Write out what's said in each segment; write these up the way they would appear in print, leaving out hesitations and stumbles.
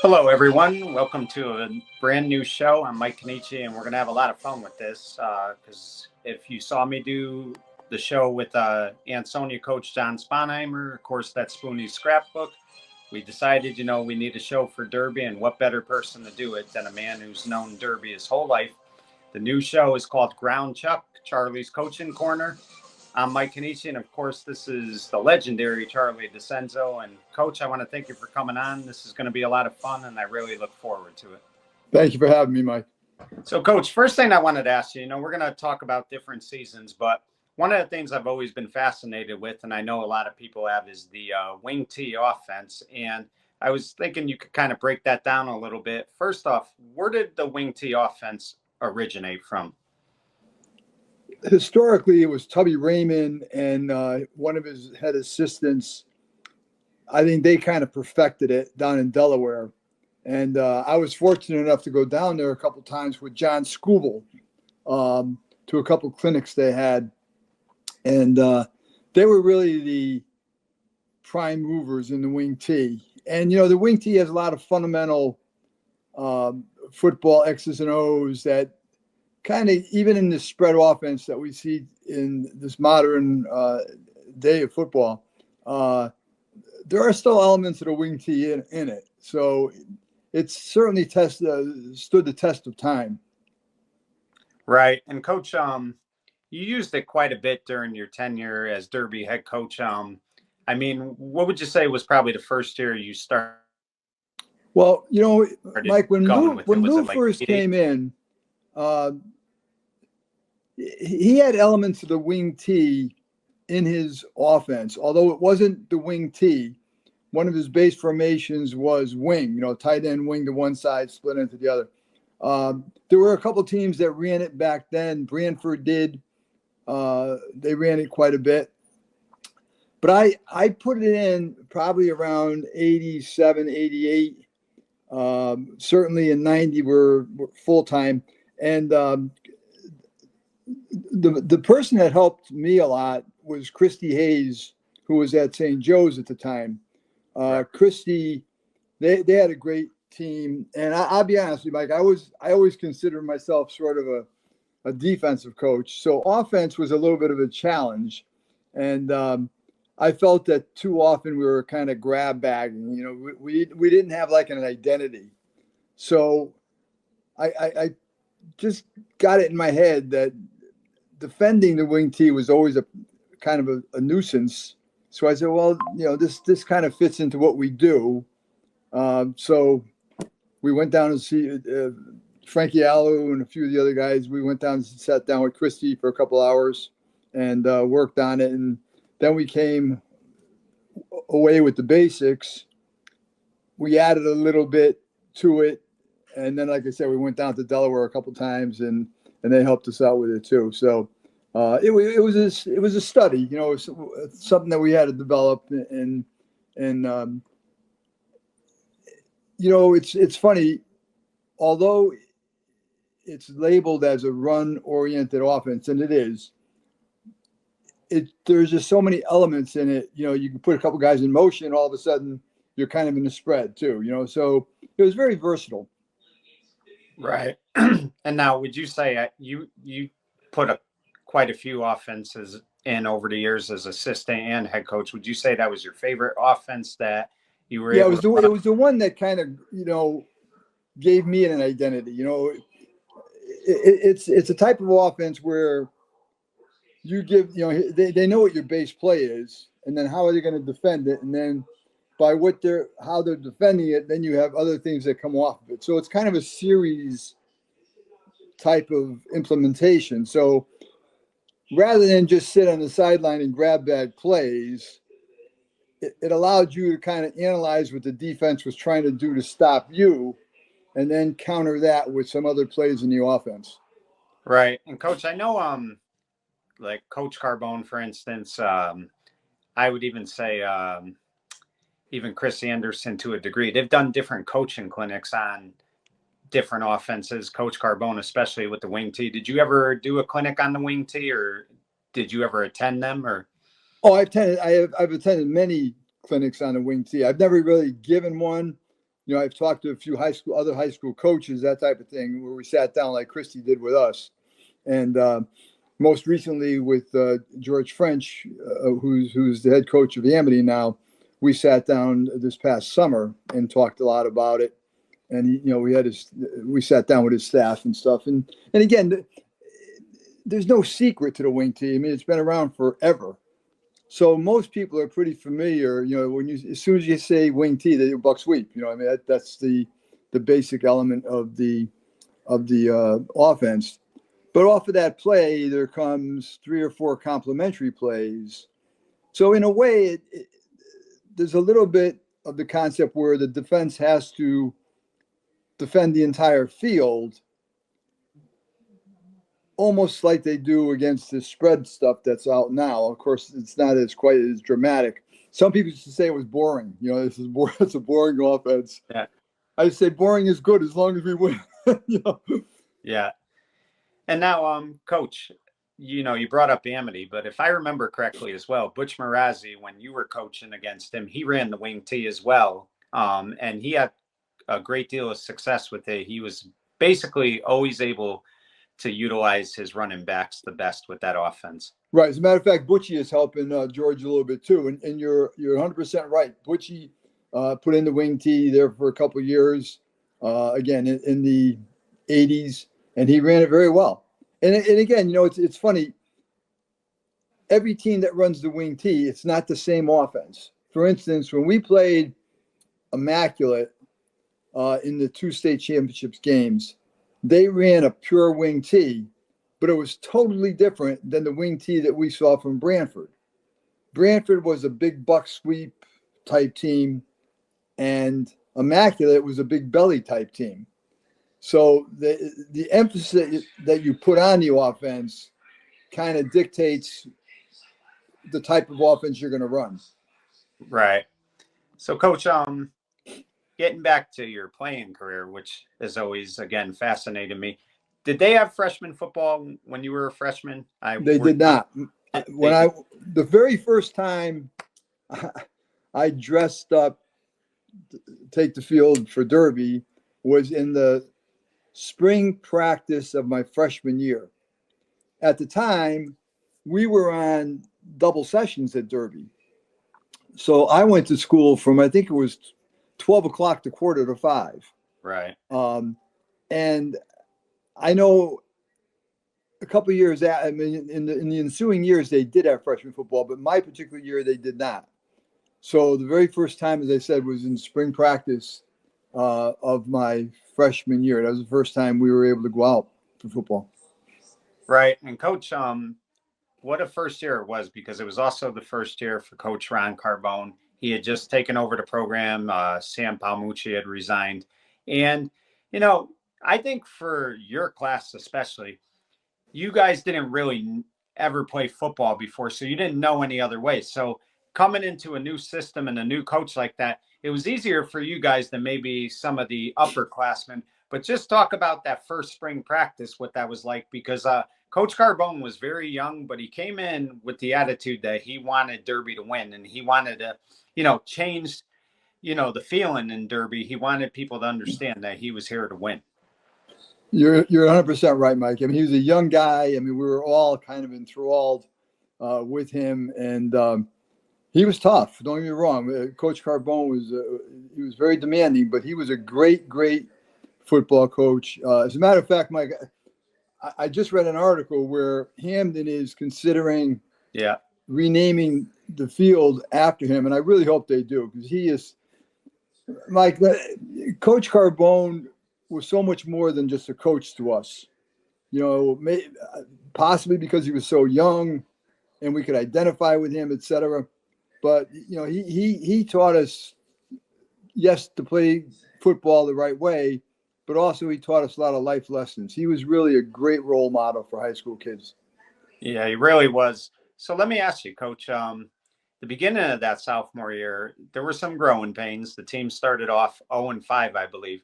Hello, everyone. Welcome to a brand new show. I'm Mike Kenichi, and we're going to have a lot of fun with this because if you saw me do the show with Ansonia coach John Sponheimer, of course, that's Spoonie's scrapbook, we decided, we need a show for Derby, and what better person to do it than a man who's known Derby his whole life. The new show is called Ground Chuck, Charlie's Coaching Corner. I'm Mike Kenichi, and of course, this is the legendary Charlie DiCenso. And Coach, I want to thank you for coming on. This is going to be a lot of fun, and I really look forward to it. Thank you for having me, Mike. So, Coach, first thing I wanted to ask you, we're going to talk about different seasons, but one of the things I've always been fascinated with, and I know a lot of people have, is the wing T offense. And I was thinking you could kind of break that down a little bit. First off, where did the wing T offense originate from? Historically, it was Tubby Raymond and one of his head assistants. I think they kind of perfected it down in Delaware. And I was fortunate enough to go down there a couple of times with John Scooble to a couple of clinics they had. And they were really the prime movers in the wing T. And, the wing T has a lot of fundamental football X's and O's that kind of, even in the spread offense that we see in this modern day of football, there are still elements of the wing T in it. So it's certainly stood the test of time. Right. And Coach, you used it quite a bit during your tenure as Derby head coach. What would you say was probably the first year you started? Well, Mike, when Lou first came in, he had elements of the wing T in his offense. Although it wasn't the wing T, one of his base formations was wing, tight end wing to one side, split into the other. There were a couple teams that ran it back then. Brantford did. They ran it quite a bit. But I put it in probably around 87, 88. Certainly in 90 we're full-time. And the person that helped me a lot was Christy Hayes, who was at St. Joe's at the time. Christy, they had a great team, and I'll be honest with you, Mike. I always considered myself sort of a defensive coach, so offense was a little bit of a challenge, and I felt that too often we were kind of grab bagging. We didn't have like an identity, so I just got it in my head that defending the wing T was always a kind of a nuisance. So I said, well, this kind of fits into what we do. So we went down to see Frankie Allo and a few of the other guys. We went down and sat down with Christy for a couple hours and worked on it. And then we came away with the basics. We added a little bit to it. And then, like I said, we went down to Delaware a couple times and they helped us out with it too. So it was a study, it's something that we had to develop, and it's funny, although it's labeled as a run-oriented offense, and it is. There's just so many elements in it. You can put a couple guys in motion, all of a sudden you're kind of in the spread too. So it was very versatile. Right. And now, would you say you put quite a few offenses in over the years as assistant and head coach? Would you say that was your favorite offense that you were? Yeah, it was the one that kind of gave me an identity. It's a type of offense where you give they know what your base play is, and then how are they going to defend it, and then by how they're defending it, then you have other things that come off of it. So it's kind of a series type of implementation. So rather than just sit on the sideline and grab bag plays, it allowed you to kind of analyze what the defense was trying to do to stop you, and then counter that with some other plays in the offense. Right. And Coach, I know like Coach Carbone, for instance, I would even say even Chris Anderson to a degree. They've done different coaching clinics on different offenses, Coach Carbone, especially with the wing T. Did you ever do a clinic on the wing T, or did you ever attend them? Or I've attended many clinics on the wing T. I've never really given one, I've talked to a few other high school coaches, that type of thing, where we sat down like Christy did with us. And most recently with George French, who's the head coach of Amity now, we sat down this past summer and talked a lot about it. And we sat down with his staff and stuff. And again, there's no secret to the wing tee. I mean, it's been around forever. So most people are pretty familiar. As soon as you say wing tee, they do buck sweep. I mean, that's the basic element of the offense. But off of that play, there comes 3 or 4 complementary plays. So in a way, there's a little bit of the concept where the defense has to defend the entire field, almost like they do against the spread stuff that's out now. Of course, it's not quite as dramatic. Some people used to say it was boring. This is boring. It's a boring offense. Yeah. I say boring is good as long as we win. Yeah. And now, Coach, you brought up Amity, but if I remember correctly as well, Butch Marazzi, when you were coaching against him, he ran the wing tee as well. And he had a great deal of success with it. He was basically always able to utilize his running backs the best with that offense. Right. As a matter of fact, Butchie is helping George a little bit too. And you're 100% right. Butchie put in the wing tee there for a couple of years, again, in the 80s, and he ran it very well. And again, it's funny. Every team that runs the wing tee, it's not the same offense. For instance, when we played Immaculate in the 2 state championships games, they ran a pure wing tee, but it was totally different than the wing tee that we saw from Brantford. Brantford was a big buck sweep type team, and Immaculate was a big belly type team. So the emphasis that you put on the offense kind of dictates the type of offense you're going to run. Right. So, Coach, getting back to your playing career, which has always, again, fascinated me. Did they have freshman football when you were a freshman? They did not. The very first time I dressed up to take the field for Derby was in the spring practice of my freshman year. At the time, we were on double sessions at Derby. So I went to school from, I think it was 12 o'clock to 4:45. Right. And I know a couple of years out, I mean, in the ensuing years, they did have freshman football, but my particular year, they did not. So the very first time, as I said, was in spring practice of my freshman year. That was the first time we were able to go out for football. Right. And Coach, what a first year it was, because it was also the first year for Coach Ron Carbone. He had just taken over the program. Sam Palmucci had resigned. And, I think for your class especially, you guys didn't really ever play football before, so you didn't know any other way. So coming into a new system and a new coach like that, it was easier for you guys than maybe some of the upperclassmen. But just talk about that first spring practice, what that was like, because Coach Carbone was very young, but he came in with the attitude that he wanted Derby to win, and he wanted to, change, the feeling in Derby. He wanted people to understand that he was here to win. You're 100% right, Mike. I mean, he was a young guy. I mean, we were all kind of enthralled with him, and he was tough. Don't get me wrong. Coach Carbone was very demanding, but he was a great football coach. As a matter of fact, Mike, I just read an article where Hamden is considering renaming the field after him, and I really hope they do, because he is, Mike, Coach Carbone was so much more than just a coach to us. Possibly because he was so young and we could identify with him, etc. But he taught us, yes, to play football the right way, but also he taught us a lot of life lessons. He was really a great role model for high school kids. Yeah, he really was. So let me ask you, Coach, the beginning of that sophomore year, there were some growing pains. The team started off 0-5, I believe.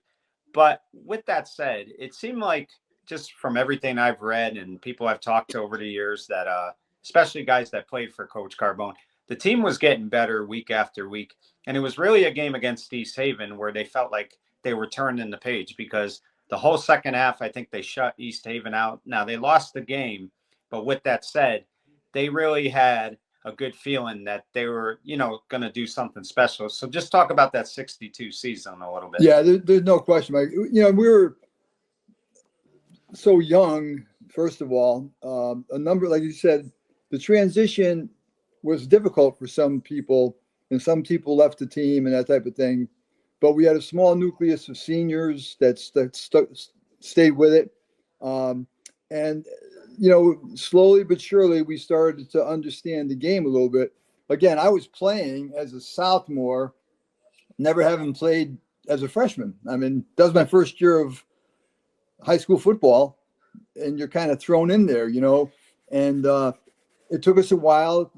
But with that said, it seemed like, just from everything I've read and people I've talked to over the years, that especially guys that played for Coach Carbone, the team was getting better week after week. And it was really a game against East Haven where they felt like they were turning the page, because the whole second half, I think they shut East Haven out. Now, they lost the game, but with that said, they really had a good feeling that they were, going to do something special. So just talk about that 62 season a little bit. Yeah, there's no question, Mike. We were so young, first of all. A number, like you said, the transition was difficult for some people, and some people left the team and that type of thing. But we had a small nucleus of seniors that stayed with it. And slowly but surely, we started to understand the game a little bit. Again, I was playing as a sophomore, never having played as a freshman. I mean, that was my first year of high school football, and you're kind of thrown in there, and it took us a while.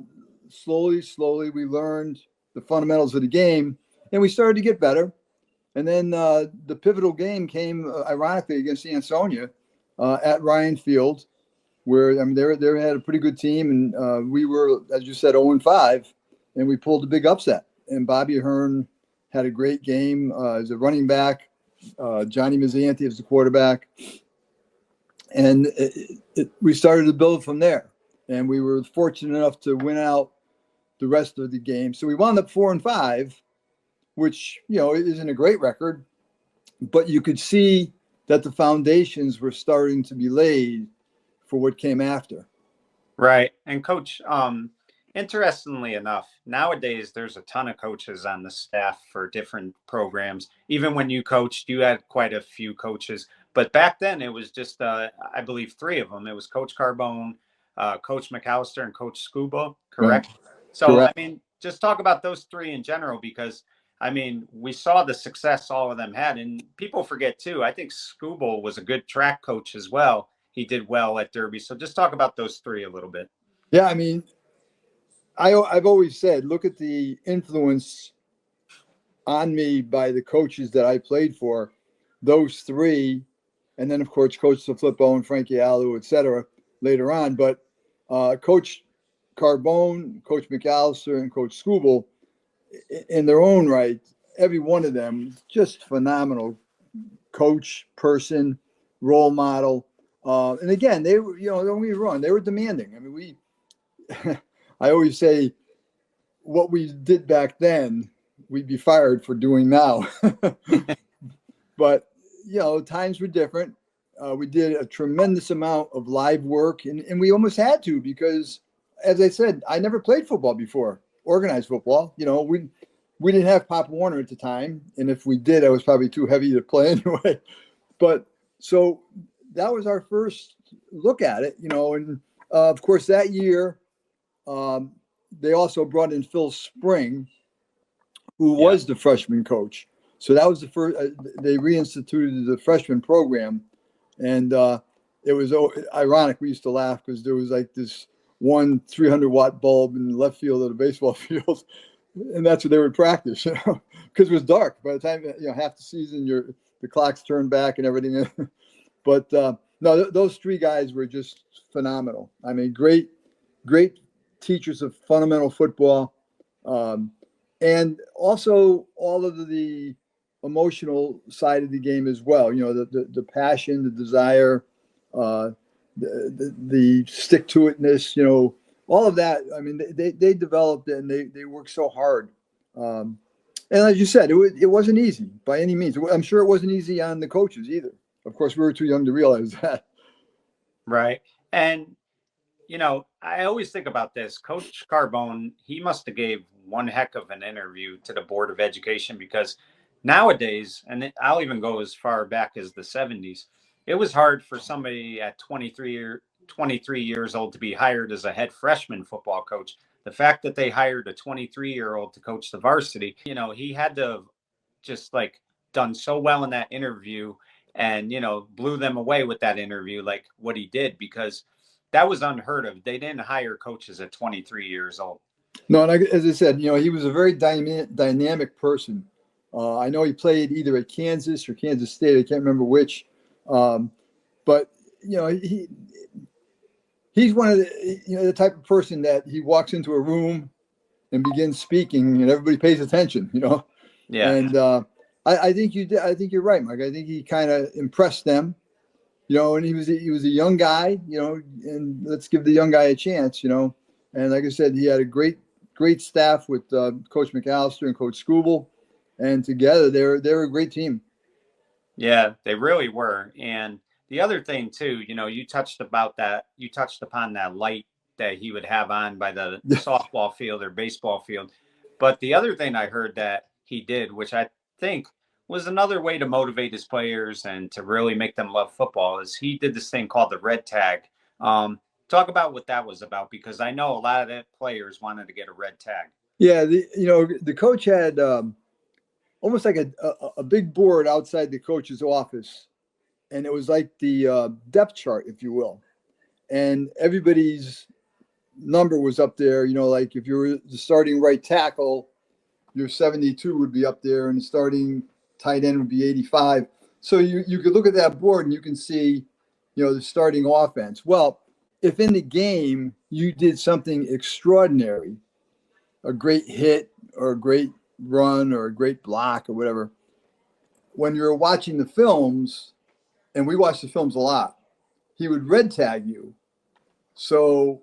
Slowly, we learned the fundamentals of the game, and we started to get better. And then the pivotal game came, ironically, against Ansonia at Ryan Field, where they had a pretty good team, and we were, as you said, 0-5, and we pulled a big upset. And Bobby Hearn had a great game as a running back. Johnny Mazzanti as the quarterback, and we started to build from there. And we were fortunate enough to win out the rest of the game. So we wound up 4-5, which isn't a great record, but you could see that the foundations were starting to be laid for what came after. Right. And Coach, interestingly enough, nowadays there's a ton of coaches on the staff for different programs. Even when you coached, you had quite a few coaches. But back then it was just, I believe, 3 of them. It was Coach Carbone, Coach McAllister, and Coach Scuba, correct? Right. So, Correct. I mean, just talk about those 3 in general, because, I mean, we saw the success all of them had. And people forget, too, I think Scuba was a good track coach as well. He did well at Derby. So just talk about those 3 a little bit. Yeah, I mean, I've always said, look at the influence on me by the coaches that I played for, those 3, and then, of course, Coach Defillippo and Frankie Alou, et cetera, later on. But Coach Carbone, Coach McAllister, and Coach Scooble, in their own right, every one of them, just phenomenal coach, person, role model. And again, they were, don't get me wrong, they were demanding. I mean, I always say, what we did back then, we'd be fired for doing now. But, times were different. We did a tremendous amount of live work, and we almost had to, because, as I said, I never played football before, organized football. We didn't have Pop Warner at the time, and if we did, I was probably too heavy to play anyway. But so that was our first look at it, and of course that year they also brought in Phil Spring, who was the freshman coach. So that was the first. They reinstituted the freshman program, and it was ironic. We used to laugh because there was like this one 300-watt bulb in the left field of the baseball field, and that's what they would practice, because it was dark. By the time half the season, the clocks turned back and everything. But no, those 3 guys were just phenomenal. I mean, great teachers of fundamental football, and also all of the emotional side of the game as well. The passion, the desire, the stick to itness. All of that. I mean, they developed it, and they worked so hard. And as you said, it wasn't easy by any means. I'm sure it wasn't easy on the coaches either. Of course, we were too young to realize that. Right. And, I always think about this. Coach Carbone, he must have gave one heck of an interview to the Board of Education, because nowadays, and I'll even go as far back as the 70s, it was hard for somebody at 23 years old to be hired as a head freshman football coach. The fact that they hired a 23-year-old to coach the varsity, he had to have just done so well in that interview, and blew them away with that interview, like what he did, because that was unheard of. They didn't hire coaches at 23 years old. No, and as I said, he was a very dynamic person. I know he played either at Kansas or Kansas State. I can't remember which. But he's one of the type of person that he walks into a room and begins speaking, and everybody pays attention, Yeah. And I think you did. I think you're right, Mike. I think he kind of impressed them, and he was a young guy, and let's give the young guy a chance, And like I said, he had a great staff with Coach McAllister and Coach Scooble, and together they're a great team. Yeah, they really were. And the other thing too, you touched upon that light that he would have on by the softball field or baseball field. But the other thing I heard that he did, which I think was another way to motivate his players and to really make them love football, is he did this thing called the red tag. Talk about what that was about, because I know a lot of the players wanted to get a red tag. Yeah, the coach had almost like a big board outside the coach's office, and it was like the depth chart, if you will, and everybody's number was up there. Like if you were the starting right tackle, your 72 would be up there, and the starting tight end would be 85. So you could look at that board and you can see, the starting offense. Well, if in the game you did something extraordinary, a great hit or a great run or a great block or whatever, when you're watching the films, and we watch the films a lot, he would red tag you. So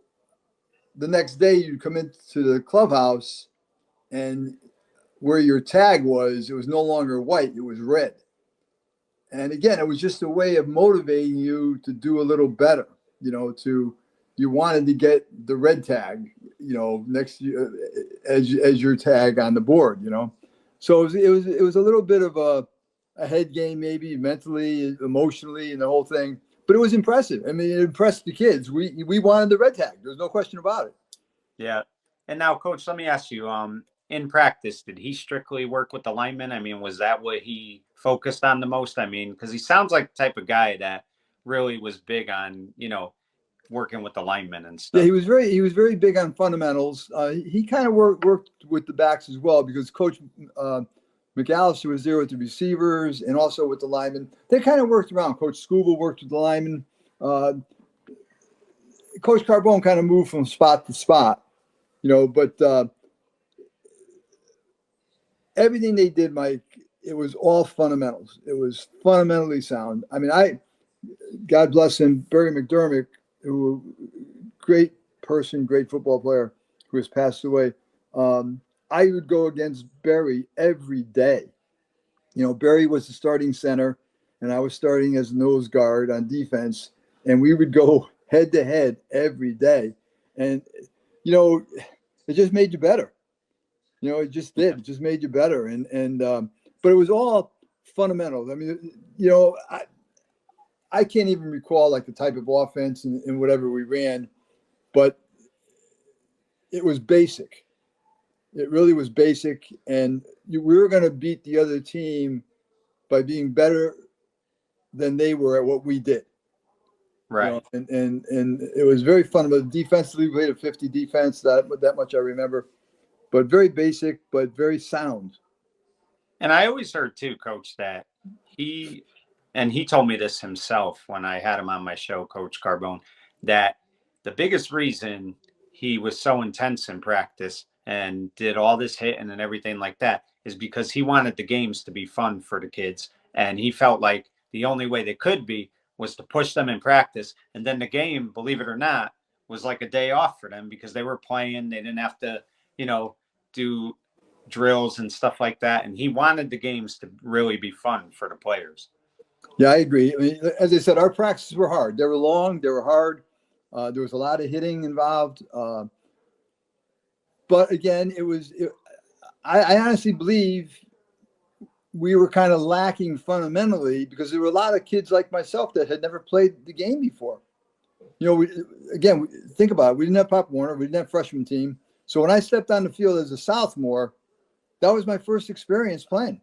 the next day you'd come into the clubhouse, and where your tag was, it was no longer white, it was red. And again, it was just a way of motivating you to do a little better, you wanted to get the red tag, next as your tag on the board, So it was a little bit of a head game, maybe mentally, emotionally, and the whole thing. But it was impressive. I mean, it impressed the kids. We wanted the red tag. There's no question about it. Yeah. And now, Coach, let me ask you, in practice, did he strictly work with the linemen? I mean, was that what he focused on the most? I mean, because he sounds like the type of guy that really was big on, working with the linemen and stuff. Yeah, he was very big on fundamentals. He kind of worked with the backs as well, because Coach McAllister was there with the receivers and also with the linemen. They kind of worked around. Coach Scooble worked with the linemen. Coach Carbone kind of moved from spot to spot, but everything they did, Mike, it was all fundamentals. It was fundamentally sound. I mean, God bless him, Barry McDermott, who great person, great football player who has passed away. I would go against Barry every day. Barry was the starting center, and I was starting as nose guard on defense, and we would go head to head every day. And, it just made you better. It just did. It just made you better. But it was all fundamentals. I mean, I can't even recall like the type of offense and whatever we ran, but it was basic. It really was basic, and we were going to beat the other team by being better than they were at what we did. Right. And it was very fun. But defensively, we had a 50 defense. That much I remember, but very basic, but very sound. And I always heard too, Coach, that he told me this himself when I had him on my show, Coach Carbone, that the biggest reason he was so intense in practice and did all this hitting and everything like that is because he wanted the games to be fun for the kids. And he felt like the only way they could be was to push them in practice. And then the game, believe it or not, was like a day off for them because they were playing. They didn't have to, do drills and stuff like that. And he wanted the games to really be fun for the players. Yeah, I agree. I mean, as I said, our practices were hard. They were long. They were hard. There was a lot of hitting involved. But again, I honestly believe we were kind of lacking fundamentally because there were a lot of kids like myself that had never played the game before. Think about it. We didn't have Pop Warner. We didn't have freshman team. So when I stepped on the field as a sophomore, that was my first experience playing.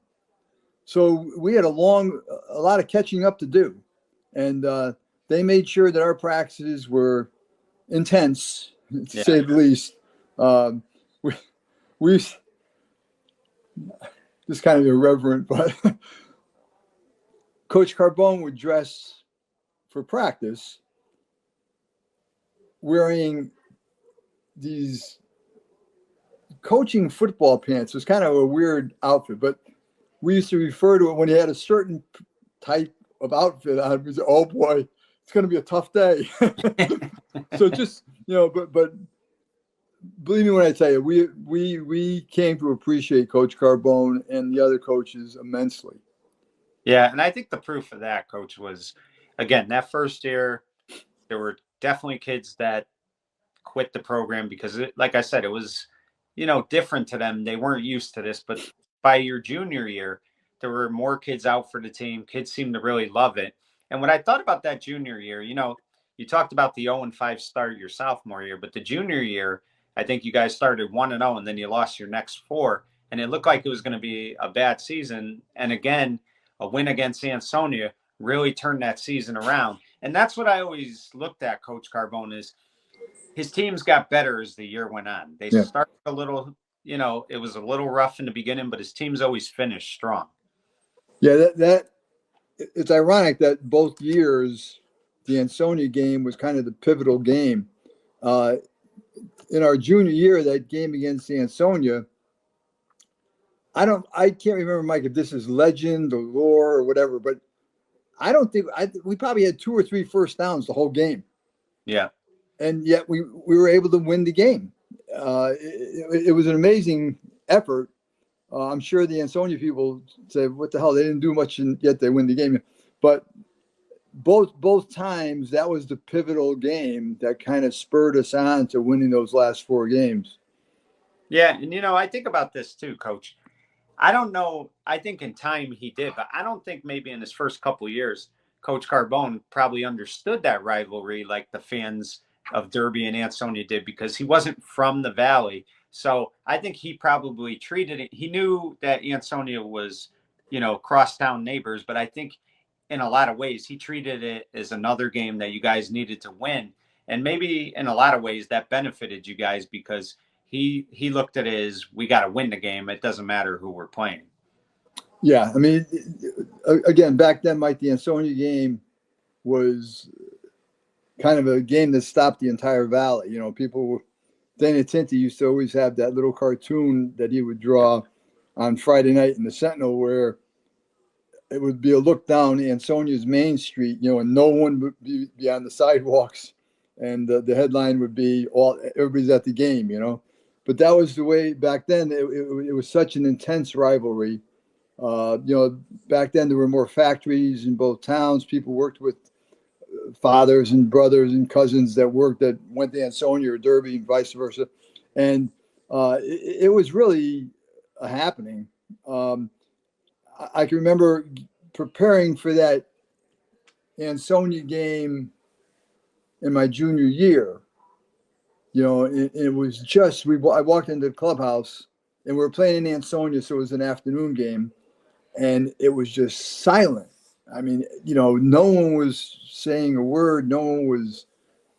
So we had a lot of catching up to do. And they made sure that our practices were intense, to say the least. We just kind of irreverent, but Coach Carbone would dress for practice wearing these coaching football pants was kind of a weird outfit, but we used to refer to it when he had a certain type of outfit on. We said, "Oh boy, it's going to be a tough day." So just, but believe me when I tell you, we came to appreciate Coach Carbone and the other coaches immensely. Yeah, and I think the proof of that, Coach, was, again, that first year, there were definitely kids that quit the program because, like I said, it was, different to them. They weren't used to this. But by your junior year, there were more kids out for the team. Kids seemed to really love it. And what I thought about that junior year, you talked about the 0-5 start your sophomore year, but the junior year, I think you guys started 1-0, and then you lost your next 4, and it looked like it was going to be a bad season. And again, a win against Ansonia really turned that season around. And that's what I always looked at, Coach Carbone, is his teams got better as the year went on. They started a little, it was a little rough in the beginning, but his teams always finished strong. Yeah, that it's ironic that both years the Ansonia game was kind of the pivotal game. In our junior year, that game against Ansonia, I can't remember, Mike, if this is legend or lore or whatever, but I don't think we probably had 2 or 3 first downs the whole game. Yeah. And yet we were able to win the game. It was an amazing effort. I'm sure the Ansonia people say, "What the hell? They didn't do much, and yet they win the game." But both times, that was the pivotal game that kind of spurred us on to winning those last 4 games. Yeah, and I think about this too, Coach. I don't know. I think in time he did, but I don't think maybe in his first couple of years, Coach Carbone probably understood that rivalry like the fans of Derby and Ansonia did, because he wasn't from the Valley. So I think he probably treated it. He knew that Ansonia was, crosstown neighbors, but I think in a lot of ways he treated it as another game that you guys needed to win. And maybe in a lot of ways that benefited you guys, because he looked at it as, we got to win the game. It doesn't matter who we're playing. Yeah, I mean, again, back then, Mike, the Ansonia game was kind of a game that stopped the entire Valley. People, Danny Tinty used to always have that little cartoon that he would draw on Friday night in the Sentinel, where it would be a look down Ansonia's Main Street, and no one would be on the sidewalks, and the headline would be everybody's at the game, But that was the way back then. It was such an intense rivalry. Back then there were more factories in both towns. People worked with fathers and brothers and cousins that went to Ansonia or Derby and vice versa. And it was really a happening. I can remember preparing for that Ansonia game in my junior year. It was just, I walked into the clubhouse and we were playing in Ansonia, so it was an afternoon game, and it was just silent. I mean, no one was saying a word. No one was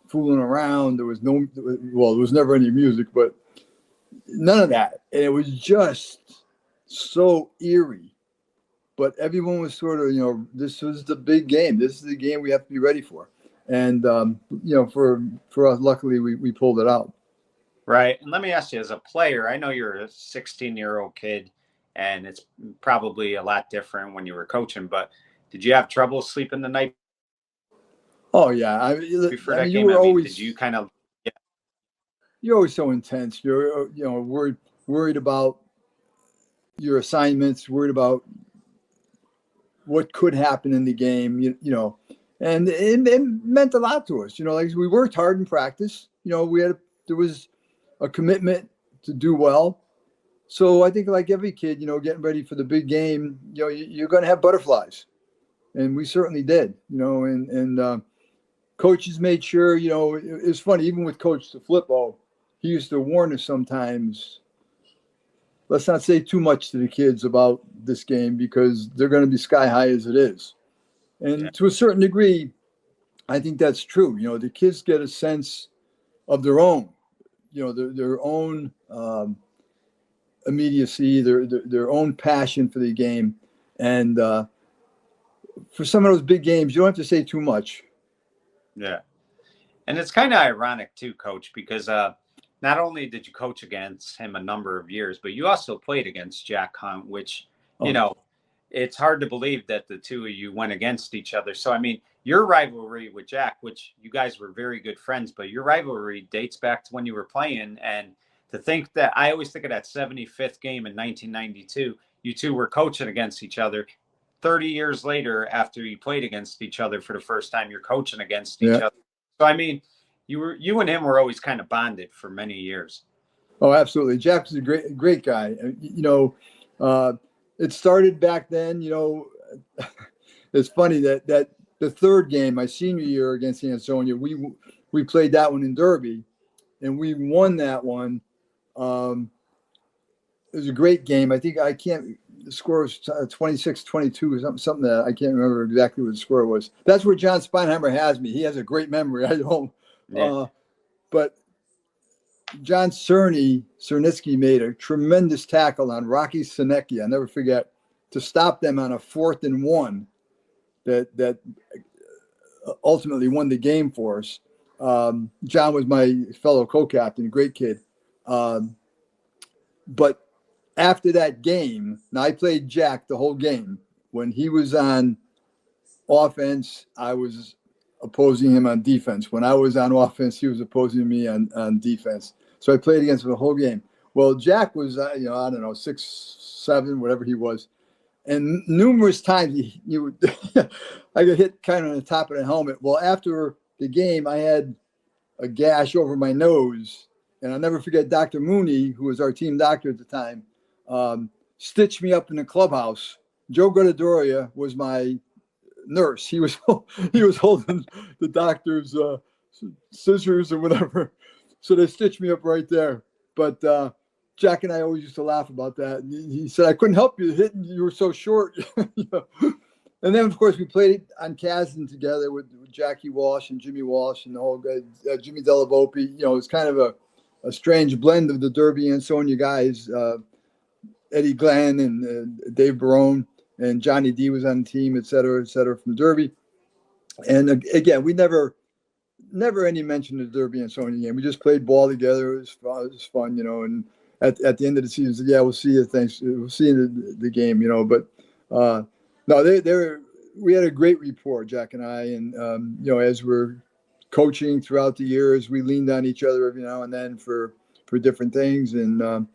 fooling around. There was there was never any music, but none of that. And it was just so eerie. But everyone was sort of, this was the big game. This is the game we have to be ready for. And, for us, luckily, we pulled it out. Right. And let me ask you, as a player, I know you're a 16-year-old kid, and it's probably a lot different when you were coaching, but did you have trouble sleeping the night Oh, yeah. before that game? Did you kind of... Yeah. You're always so intense. You're, worried about your assignments, worried about what could happen in the game, and it meant a lot to us. Like we worked hard in practice. There was a commitment to do well. So I think, like every kid, getting ready for the big game, you're going to have butterflies, and we certainly did. And coaches made sure. It's funny, even with Coach Defillippo, he used to warn us sometimes. Let's not say too much to the kids about this game, because they're going to be sky high as it is. And to a certain degree, I think that's true. The kids get a sense of their own, their own immediacy, their own passion for the game. And for some of those big games, you don't have to say too much. Yeah. And it's kind of ironic too, Coach, because not only did you coach against him a number of years, but you also played against Jack Hunt, which, you know, it's hard to believe that the two of you went against each other. So, I mean, your rivalry with Jack, which you guys were very good friends, but your rivalry dates back to when you were playing. And to think that, I always think of that 75th game in 1992, you two were coaching against each other. 30 years later, after you played against each other for the first time, you're coaching against each other. So, I mean, you and him were always kind of bonded for many years. Oh, absolutely. Jack was a great guy. You know, it started back then. You know, it's funny that the third game, my senior year against Ansonia, we played that one in Derby, and we won that one. It was a great game. I think the score was 26-22 or something that I can't remember exactly what the score was. That's where John Spineheimer has me. He has a great memory. I don't. Yeah. But John Cernitsky made a tremendous tackle on Rocky Senecki. I'll never forget, to stop them on a 4th and 1 that ultimately won the game for us. John was my fellow co-captain, a great kid. But after that game, now I played Jack the whole game. When he was on offense, I was opposing him on defense. When I was on offense, he was opposing me on defense. So I played against him the whole game. Well, Jack was, I don't know, 6'7", whatever he was. And numerous times I got hit kind of on the top of the helmet. Well, after the game, I had a gash over my nose. And I'll never forget Dr. Mooney, who was our team doctor at the time, stitched me up in the clubhouse. Joe Gododoria was my nurse. He was holding the doctor's scissors or whatever. So they stitched me up right there. But Jack and I always used to laugh about that. And he said, I couldn't help you hitting. You were so short. And then, of course, we played on Kasdan together with Jackie Walsh and Jimmy Walsh and the whole guy, Jimmy Delavolpe. It's kind of a strange blend of the Derby and Sonia guys. Eddie Glenn and Dave Barone and Johnny D was on the team, et cetera, from Derby. And again, we never any mention of the Derby and Sonia game. We just played ball together. It was fun, and at the end of the season, yeah, we'll see you. Thanks. We'll see you in the game, But no, we had a great rapport, Jack and I. And, as we're coaching throughout the years, we leaned on each other every now and then for different things. And,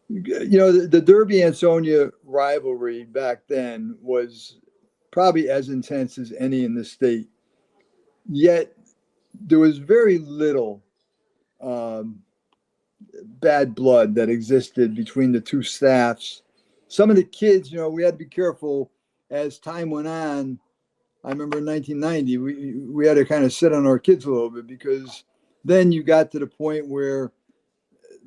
the Derby and Sonia rivalry back then was probably as intense as any in the state. Yet there was very little bad blood that existed between the two staffs. Some of the kids, we had to be careful as time went on. I remember in 1990, we had to kind of sit on our kids a little bit, because then you got to the point where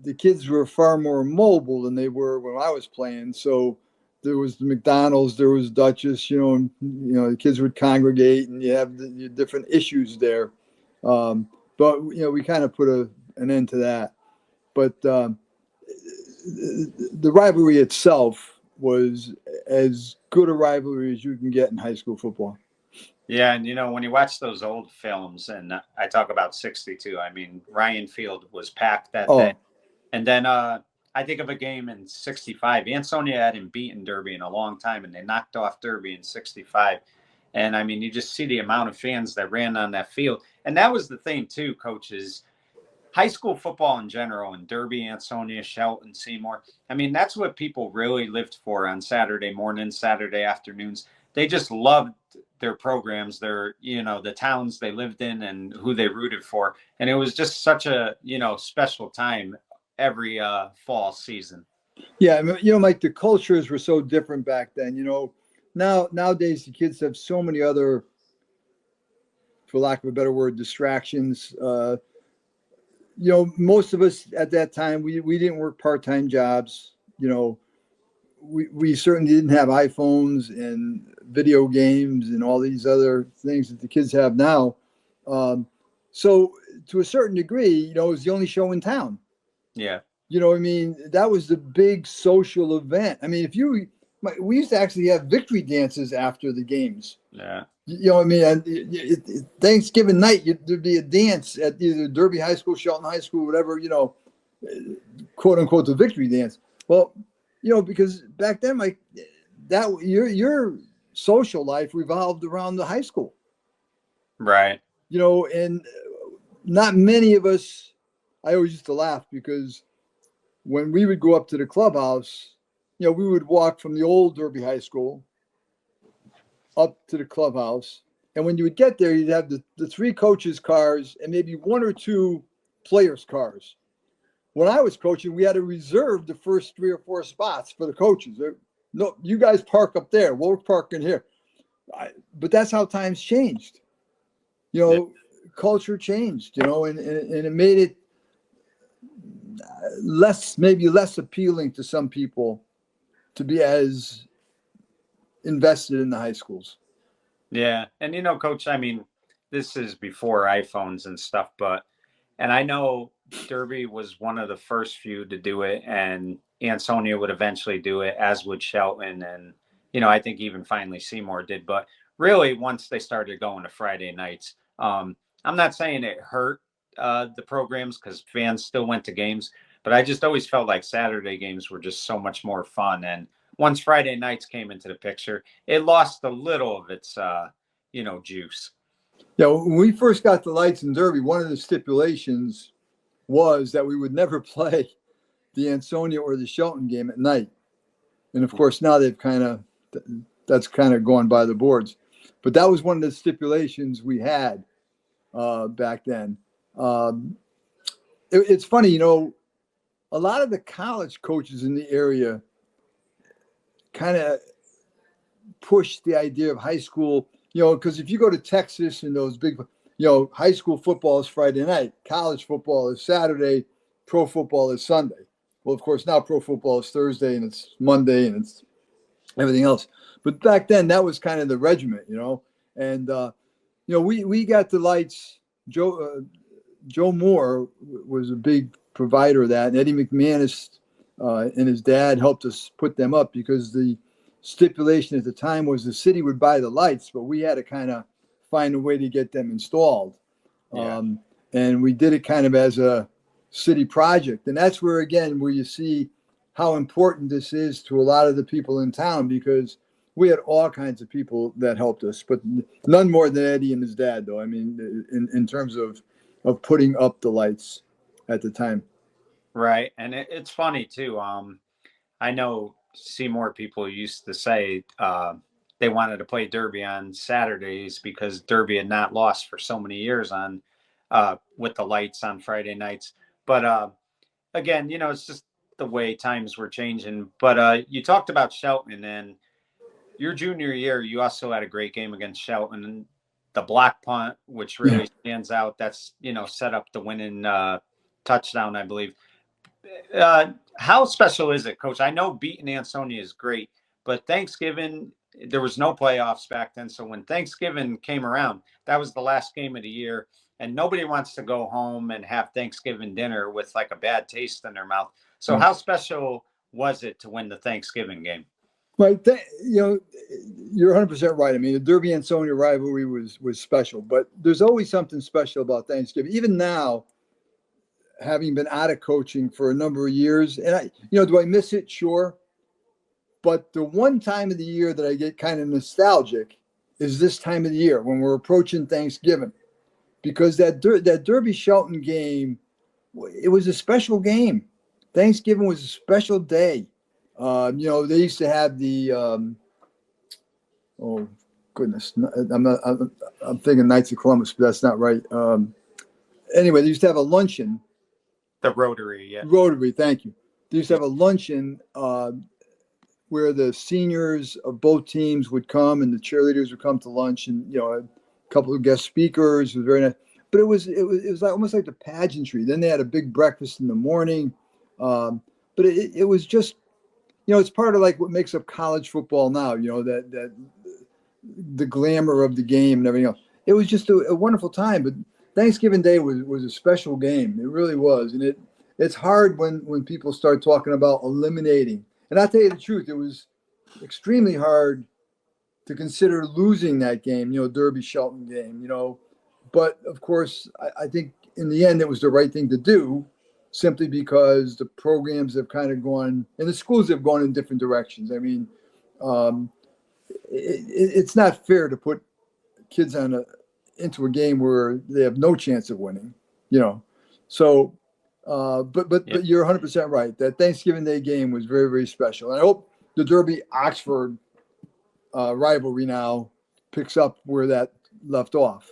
the kids were far more mobile than they were when I was playing. So there was the McDonald's, there was Duchess, and the kids would congregate, and you have the different issues there. But we kind of put an end to that. But the rivalry itself was as good a rivalry as you can get in high school football. Yeah, and when you watch those old films, and I talk about 62, I mean, Ryan Field was packed that day. And then I think of a game in 65. Ansonia hadn't beaten Derby in a long time, and they knocked off Derby in 65. And, I mean, you just see the amount of fans that ran on that field. And that was the thing, too, coaches. High school football in general, in Derby, Ansonia, Shelton, Seymour, I mean, that's what people really lived for on Saturday mornings, Saturday afternoons. They just loved their programs, the towns they lived in and who they rooted for. And it was just such a, special time every fall season. Yeah, Mike, the cultures were so different back then. Nowadays the kids have so many other, for lack of a better word, distractions. Most of us at that time, we didn't work part-time jobs. We certainly didn't have iPhones and video games and all these other things that the kids have now. So to a certain degree, it was the only show in town. Yeah. That was the big social event. I mean, if you we used to actually have victory dances after the games. Yeah. You know what I mean? And Thanksgiving night, there'd be a dance at either Derby High School, Shelton High School, whatever, quote unquote, the victory dance. Well, because back then, like that, your social life revolved around the high school. Right. And not many of us, I always used to laugh because when we would go up to the clubhouse, we would walk from the old Derby High School up to the clubhouse. And when you would get there, you'd have the three coaches' cars and maybe one or two players' cars. When I was coaching, we had to reserve the first 3 or 4 spots for the coaches. No, you guys park up there. We'll park in here. But that's how times changed. Culture changed, and it made it maybe less appealing to some people to be as invested in the high schools. Yeah. And, Coach, I mean, this is before iPhones and stuff, and I know Derby was one of the first few to do it, and Ansonia would eventually do it, as would Shelton. And, I think even finally Seymour did. But really, once they started going to Friday nights, I'm not saying it hurt the programs because fans still went to games, but I just always felt like Saturday games were just so much more fun. And once Friday nights came into the picture, it lost a little of its, juice. Yeah, when we first got the lights in Derby, one of the stipulations was that we would never play the Ansonia or the Shelton game at night. And of course, now that's kind of gone by the boards. But that was one of the stipulations we had back then. It's funny, a lot of the college coaches in the area kind of pushed the idea of high school, because if you go to Texas and those big, high school football is Friday night, college football is Saturday, pro football is Sunday. Well, of course, now pro football is Thursday and it's Monday and it's everything else. But back then, that was kind of the regiment, And, we got the lights. Joe Moore was a big provider of that. And Eddie McManus and his dad helped us put them up because the stipulation at the time was the city would buy the lights, but we had to kind of find a way to get them installed. Yeah. And we did it kind of as a city project. And that's where you see how important this is to a lot of the people in town, because we had all kinds of people that helped us, but none more than Eddie and his dad, though. I mean, in terms of putting up the lights at the time. Right. And it's funny, too. I know Seymour people used to say they wanted to play Derby on Saturdays because Derby had not lost for so many years on with the lights on Friday nights. But again, it's just the way times were changing. But you talked about Shelton, and your junior year, you also had a great game against Shelton. And the block punt, which really stands out, that's, set up the winning touchdown, I believe. How special is it, Coach? I know beating Ansonia is great, but Thanksgiving, there was no playoffs back then. So when Thanksgiving came around, that was the last game of the year, and nobody wants to go home and have Thanksgiving dinner with like a bad taste in their mouth. So how special was it to win the Thanksgiving game? Right. You're 100% right. I mean, the Derby Ansonia rivalry was special, but there's always something special about Thanksgiving. Even now, having been out of coaching for a number of years, and do I miss it? Sure. But the one time of the year that I get kind of nostalgic is this time of the year when we're approaching Thanksgiving, because that Derby Shelton game, it was a special game. Thanksgiving was a special day. They used to have the, oh goodness, I'm thinking Knights of Columbus, but that's not right. Anyway, they used to have a luncheon. The Rotary, yeah. Rotary, thank you. They used to have a luncheon where the seniors of both teams would come and the cheerleaders would come to lunch, and a couple of guest speakers. It was very nice, but it was like almost like the pageantry. Then they had a big breakfast in the morning, but it was just, it's part of like what makes up college football now. That the glamour of the game and everything else. It was just a wonderful time, but Thanksgiving Day was a special game. It really was. And it's hard when people start talking about eliminating. And I'll tell you the truth, it was extremely hard to consider losing that game, Derby Shelton game, But of course, I think in the end it was the right thing to do, simply because the programs have kind of gone and the schools have gone in different directions. I mean, it's not fair to put kids into a game where they have no chance of winning, So, but you're 100% right. That Thanksgiving Day game was very, very special. And I hope the Derby Oxford rivalry now picks up where that left off.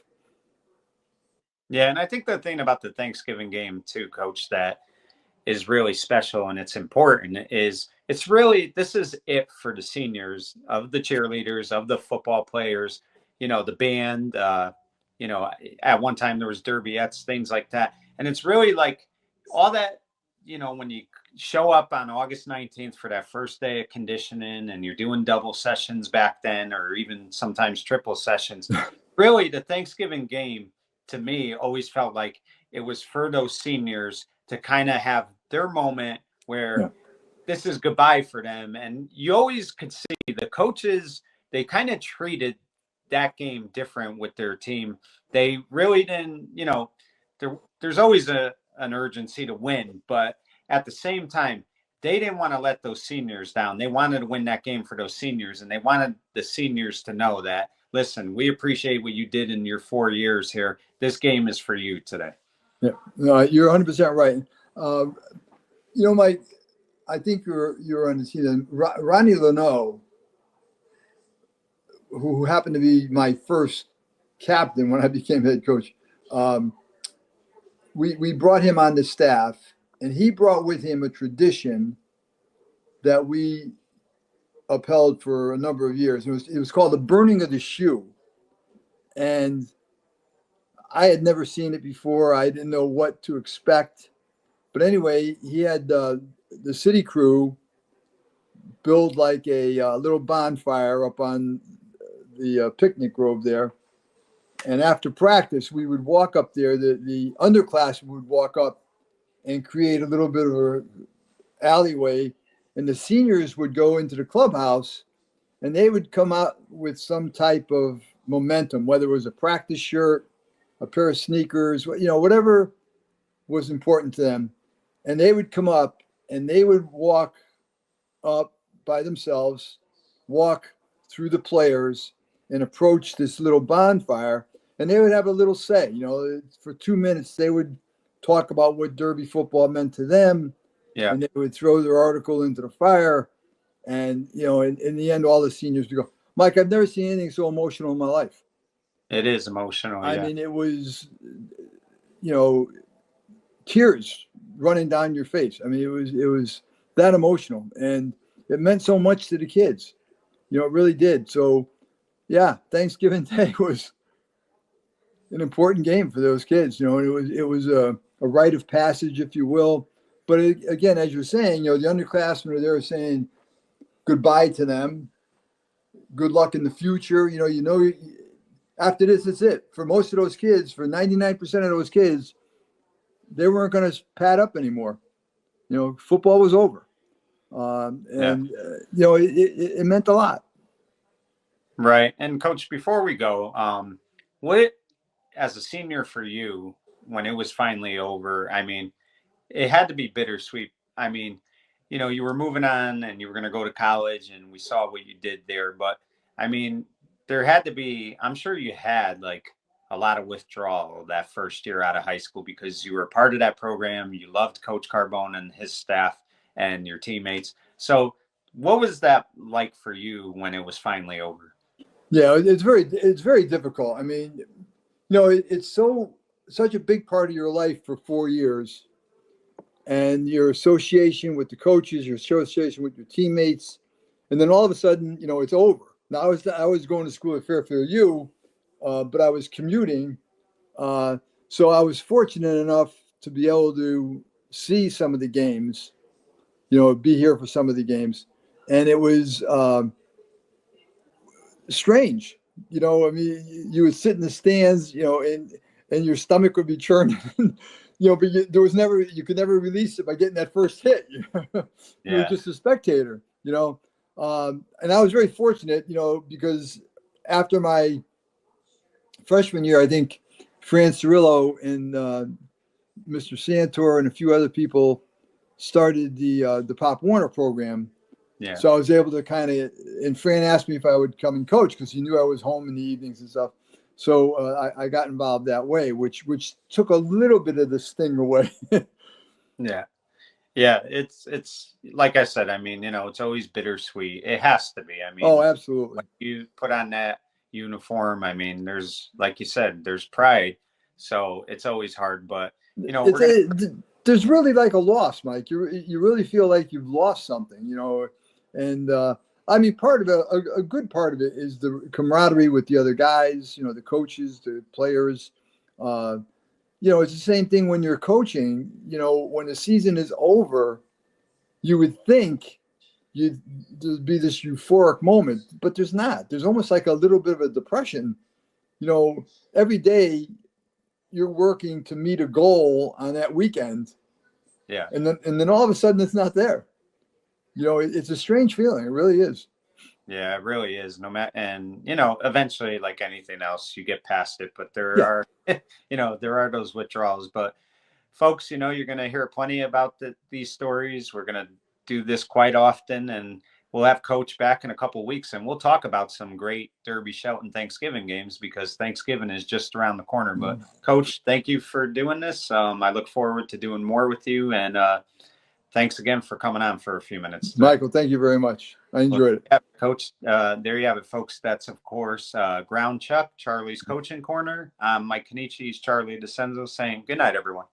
Yeah, and I think the thing about the Thanksgiving game too, Coach, that is really special and it's important is this is it for the seniors, of the cheerleaders, of the football players, the band, at one time there was Derbyettes, things like that. And it's really like all that, when you show up on August 19th for that first day of conditioning and you're doing double sessions back then, or even sometimes triple sessions, really the Thanksgiving game to me always felt like it was for those seniors to kind of have their moment where this is goodbye for them. And you always could see the coaches, they kind of treated that game different with their team. They really didn't, there's always an urgency to win, but at the same time, they didn't want to let those seniors down. They wanted to win that game for those seniors, and they wanted the seniors to know that, listen, we appreciate what you did in your 4 years here. This game is for you today. Yeah, no, you're 100% right. Mike, I think you're on the team. Ronnie Leno, who happened to be my first captain when I became head coach, we brought him on the staff, and he brought with him a tradition that we upheld for a number of years. It was called the burning of the shoe. And I had never seen it before. I didn't know what to expect. But anyway, he had the city crew build like a little bonfire up on the picnic grove there. And after practice, we would walk up there. The underclass would walk up and create a little bit of an alleyway. And the seniors would go into the clubhouse and they would come out with some type of momentum, whether it was a practice shirt, a pair of sneakers, whatever was important to them. And they would come up and they would walk up by themselves, walk through the players and approach this little bonfire. And they would have a little say, for 2 minutes, they would talk about what Derby football meant to them. Yeah. And they would throw their article into the fire. And, in the end, all the seniors would go, Mike, I've never seen anything so emotional in my life. It is emotional. I mean, it was, tears running down your face. I mean, it was that emotional, and it meant so much to the kids. It really did. So, yeah, Thanksgiving Day was an important game for those kids. And it was a rite of passage, if you will. But again, as you're saying, the underclassmen are there saying goodbye to them. Good luck in the future. After this, it's it. For most of those kids, for 99% of those kids, they weren't going to pad up anymore. Football was over. It meant a lot. Right. And Coach, before we go, what, as a senior for you, when it was finally over, I mean, it had to be bittersweet. I mean, you were moving on and you were going to go to college, and we saw what you did there. But I mean, there had to be, I'm sure you had like a lot of withdrawal that first year out of high school, because you were a part of that program. You loved Coach Carbone and his staff and your teammates. So what was that like for you when it was finally over? Yeah, it's very difficult. I mean, it's such a big part of your life for 4 years, and your association with the coaches, your association with your teammates, and then all of a sudden, it's over. Now I was going to school at Fairfield U, but I was commuting, so I was fortunate enough to be able to see some of the games, be here for some of the games, and it was strange. I mean, you would sit in the stands, and your stomach would be churning, but you could never release it by getting that first hit. You were just a spectator, And I was very fortunate, you know, because after my freshman year, I think Fran Cirillo and Mr. Santor and a few other people started the Pop Warner program. Yeah. So I was able to kind of, and Fran asked me if I would come and coach because he knew I was home in the evenings and stuff. So I got involved that way, which took a little bit of the sting away. Yeah. Yeah. It's like I said, I mean, you know, it's always bittersweet. It has to be. I mean, Oh, absolutely. when you put on that uniform, I mean, there's, like you said, there's pride. So it's always hard, but you know, There's really like a loss, Mike. You really feel like you've lost something, you know. And I mean, part of it, a good part of it is the camaraderie with the other guys, you know, the coaches, the players. You know, it's the same thing when you're coaching. You know, when the season is over, you would think there'd be this euphoric moment, but there's not. There's almost like a little bit of a depression. You know, every day you're working to meet a goal on that weekend. Yeah. And then all of a sudden it's not there. You know, it's a strange feeling. It really is. Yeah, it really is. No matter, and you know, eventually, like anything else, you get past it. But there Yeah. are, you know, there are those withdrawals. But folks, you know, you're going to hear plenty about these stories. We're going to do this quite often, and we'll have Coach back in a couple weeks, and we'll talk about some great Derby, Shelton Thanksgiving games because Thanksgiving is just around the corner. But Coach, thank you for doing this. I look forward to doing more with you, and thanks again for coming on for a few minutes today. Michael, thank you very much. I enjoyed it. Yeah, Coach, there you have it, folks. That's, of course, Ground Chuck, Charlie's Coaching Corner. I'm Mike Kenichi's Charlie DiCenso saying good night, everyone.